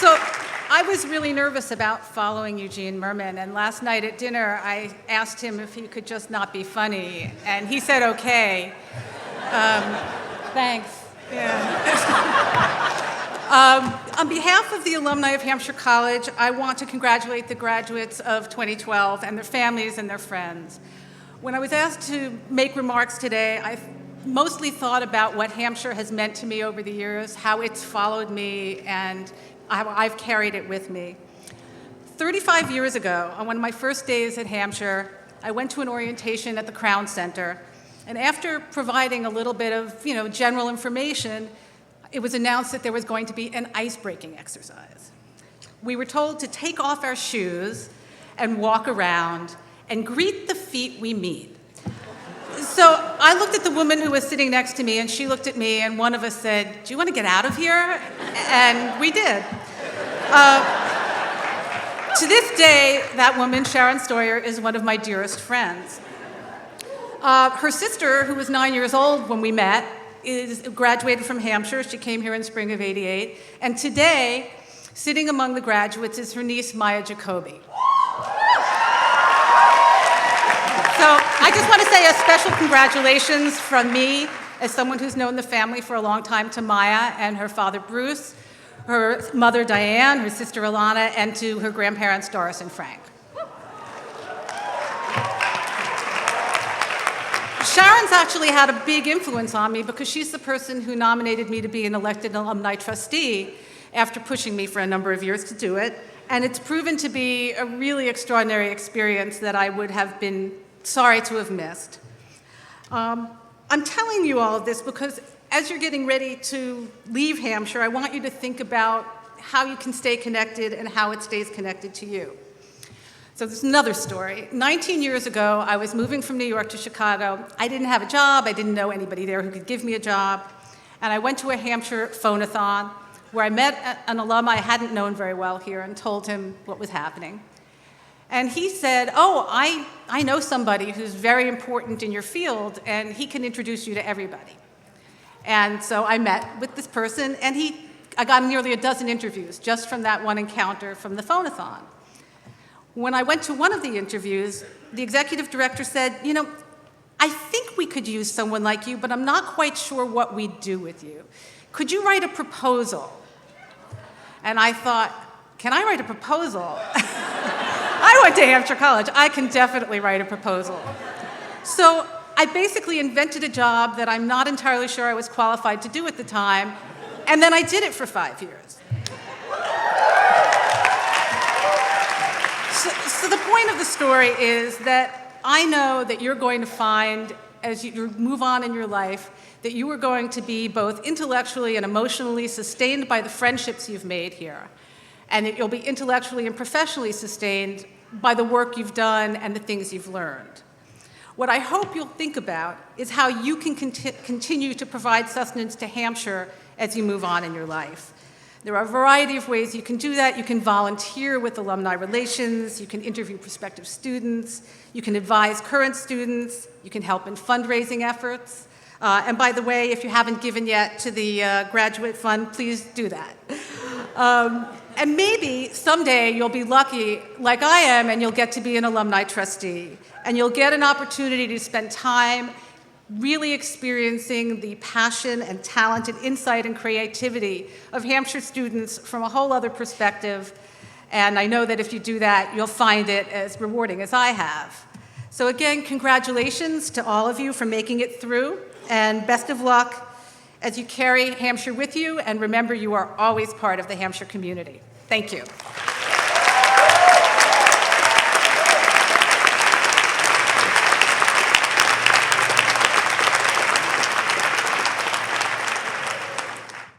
So I was really nervous about following Eugene Merman, and last night at dinner I asked him if he could just not be funny, and he said okay. Thanks. Yeah. On behalf of the alumni of Hampshire College, I want to congratulate the graduates of 2012 and their families and their friends. When I was asked to make remarks today, I mostly thought about what Hampshire has meant to me over the years, how it's followed me, and how I've carried it with me. 35 years ago, on one of my first days at Hampshire, I went to an orientation at the Crown Center, and after providing a little bit of, general information, it was announced that there was going to be an ice-breaking exercise. We were told to take off our shoes and walk around and greet the feet we meet. So I looked at the woman who was sitting next to me, and she looked at me, and one of us said, "Do you want to get out of here?" And we did. To this day, that woman, Sharon Stoyer, is one of my dearest friends. Her sister, who was 9 years old when we met, is graduated from Hampshire. She came here in spring of '88. And today, sitting among the graduates is her niece, Maya Jacoby. So I just want to say a special congratulations from me, as someone who's known the family for a long time, to Maya and her father, Bruce, her mother, Diane, her sister, Alana, and to her grandparents, Doris and Frank. Sharon's actually had a big influence on me because she's the person who nominated me to be an elected alumni trustee after pushing me for a number of years to do it. And it's proven to be a really extraordinary experience that I would have been sorry to have missed. I'm telling you all of this because as you're getting ready to leave Hampshire, I want you to think about how you can stay connected and how it stays connected to you. So there's another story. 19 years ago, I was moving from New York to Chicago. I didn't have a job. I didn't know anybody there who could give me a job. And I went to a Hampshire phone-a-thon where I met an alum I hadn't known very well here and told him what was happening. And he said, "Oh, I know somebody who's very important in your field, and he can introduce you to everybody." And so I met with this person, and I got nearly a dozen interviews just from that one encounter from the phone-a-thon. When I went to one of the interviews, the executive director said, "I think we could use someone like you, but I'm not quite sure what we'd do with you. Could you write a proposal?" And I thought, can I write a proposal? I went to Hampshire College. I can definitely write a proposal. So I basically invented a job that I'm not entirely sure I was qualified to do at the time, and then I did it for 5 years. So the point of the story is that I know that you're going to find, as you move on in your life, that you are going to be both intellectually and emotionally sustained by the friendships you've made here, and that you'll be intellectually and professionally sustained by the work you've done and the things you've learned. What I hope you'll think about is how you can continue to provide sustenance to Hampshire as you move on in your life. There are a variety of ways you can do that. You can volunteer with alumni relations, you can interview prospective students, you can advise current students, you can help in fundraising efforts. And by the way, if you haven't given yet to the graduate fund, please do that. And maybe someday you'll be lucky, like I am, and you'll get to be an alumni trustee. And you'll get an opportunity to spend time really experiencing the passion and talent and insight and creativity of Hampshire students from a whole other perspective. And I know that if you do that, you'll find it as rewarding as I have. So again, congratulations to all of you for making it through, and best of luck as you carry Hampshire with you, and remember, you are always part of the Hampshire community. Thank you.